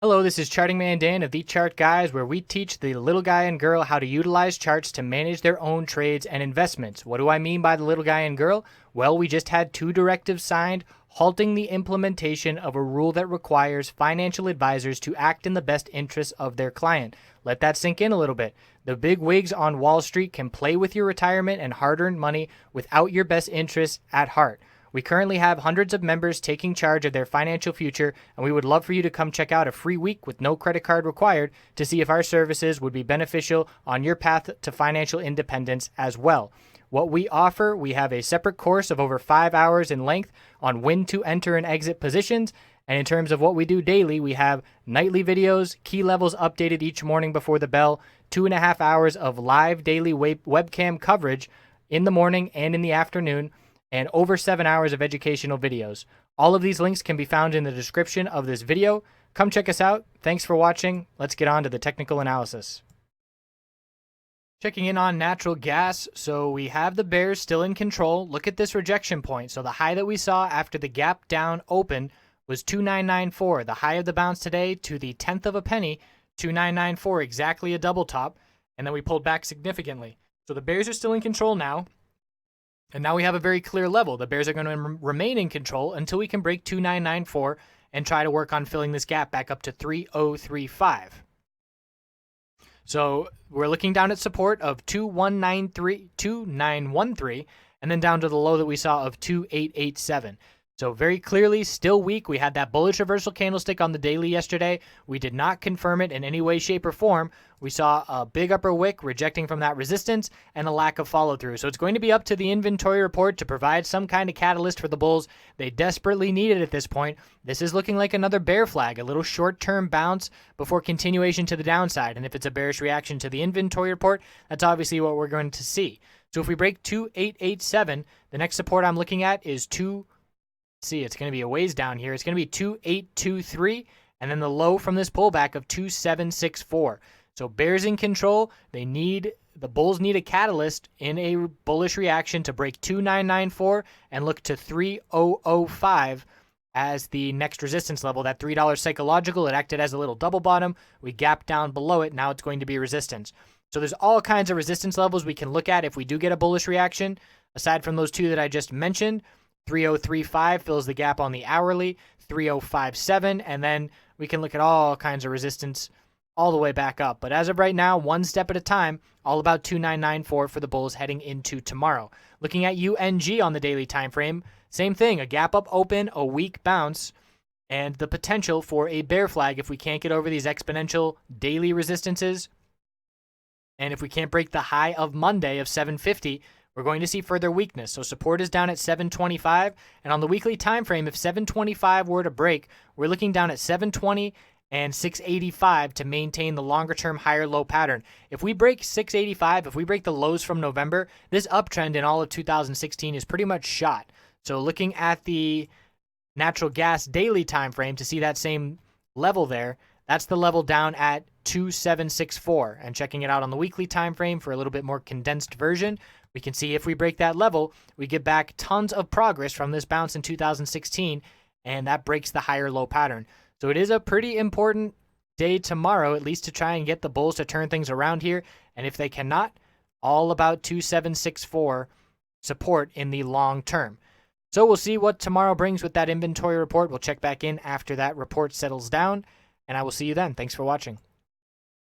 Hello, this is Charting Man Dan of TheChartGuys, where we teach the little guy and girl how to utilize charts to manage their own trades and investments. What do I mean by the little guy and girl? Well, we just had two directives signed halting the implementation of a rule that requires financial advisors to act in the best interests of their client. Let that sink in a little bit. The big wigs on Wall Street can play with your retirement and hard-earned money without your best interests at heart. We currently have hundreds of members taking charge of their financial future, and we would love for you to come check out a free week with no credit card required to see if our services would be beneficial on your path to financial independence as well. What we offer, we have a separate course of over 5 hours in length on when to enter and exit positions. And in terms of what we do daily, we have nightly videos, key levels updated each morning before the bell, 2.5 hours of live daily webcam coverage in the morning and in the afternoon, and over 7 hours of educational videos. All of these links can be found in the description of this video. Come check us out. Thanks for watching. Let's get on to the technical analysis. Checking in on natural gas. So we have the bears still in control. Look at this rejection point. So the high that we saw after the gap down open was 2994. The high of the bounce today to the 10th of a penny, 2994, exactly a double top. And then we pulled back significantly. So the bears are still in control now. And now we have a very clear level. The bears are going to remain in control until we can break 2994 and try to work on filling this gap back up to 3035. So we're looking down at support of 2913, and then down to the low that we saw of 2887. So very clearly still weak. We had that bullish reversal candlestick on the daily yesterday. We did not confirm it in any way, shape, or form. We saw a big upper wick rejecting from that resistance and a lack of follow through. So it's going to be up to the inventory report to provide some kind of catalyst for the bulls. They desperately need it at this point. This is looking like another bear flag, a little short-term bounce before continuation to the downside. And if it's a bearish reaction to the inventory report, that's obviously what we're going to see. So if we break 2887, the next support I'm looking at is it's going to be a ways down here. It's going to be 2823, and then the low from this pullback of 2764. So bears in control. The bulls need a catalyst in a bullish reaction to break 2994 and look to 3005 as the next resistance level. That $3 psychological, it acted as a little double bottom. We gapped down below it. Now it's going to be resistance. So there's all kinds of resistance levels we can look at if we do get a bullish reaction. Aside from those two that I just mentioned, 3035 fills the gap on the hourly, 3057, and then we can look at all kinds of resistance all the way back up. But as of right now, one step at a time, all about 2994 for the bulls heading into tomorrow. Looking at UNG on the daily time frame, same thing, a gap up open, a weak bounce, and the potential for a bear flag if we can't get over these exponential daily resistances. And if we can't break the high of Monday of 750, we're going to see further weakness. So support is down at 725, and on the weekly time frame, if 725 were to break, we're looking down at 720 and 685 to maintain the longer-term higher-low pattern. If we break 685, if we break the lows from November, this uptrend in all of 2016 is pretty much shot. So looking at the natural gas daily time frame to see that same level there, that's the level down at 2764. And checking it out on the weekly time frame for a little bit more condensed version, we can see if we break that level, we get back tons of progress from this bounce in 2016, and that breaks the higher low pattern. So it is a pretty important day tomorrow, at least to try and get the bulls to turn things around here. And if they cannot, all about 2764 support in the long term. So we'll see what tomorrow brings with that inventory report. We'll check back in after that report settles down, and I will see you then. Thanks for watching.